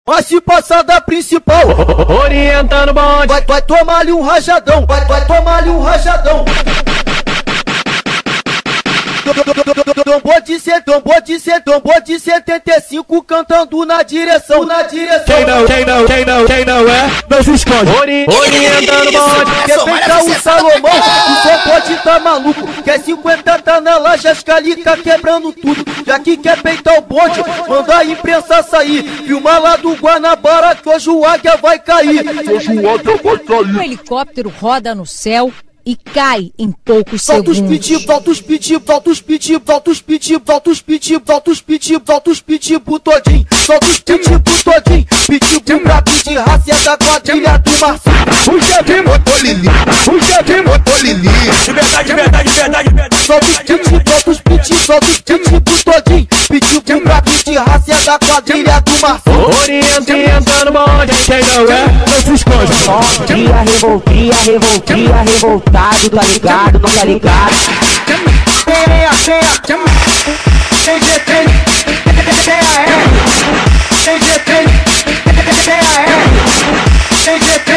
Mas se passar da principal, orientando o bonde, vai tomar-lhe um rajadão, vai tomar-lhe um rajadão. Tombou de 75 cantando na direção. Quem não é, não se esconde. Orientando o bonde, Quer peitar o Salomão, tu só pode tá maluco. Quer 50 tá na laje, as calica quebrando tudo. Já que quer peitar o bonde, manda a imprensa sair. Filma lá do Guanabara que hoje o águia vai cair. O helicóptero roda no céu e cai em poucos segundos. Volta os pitbull todinho. Solta os pitbull todinho. Pitbull pra pedir raça é da quadrilha do Marcinho. puxa de motolili, de verdade. Solta os pitbull todinho. Pitbull pra pedir raça é da quadrilha do Marcinho. Orientando o bonde, quem não é, não se esconde. Revoltado, tá ligado, não tá ligado. Tem GT, tem GT,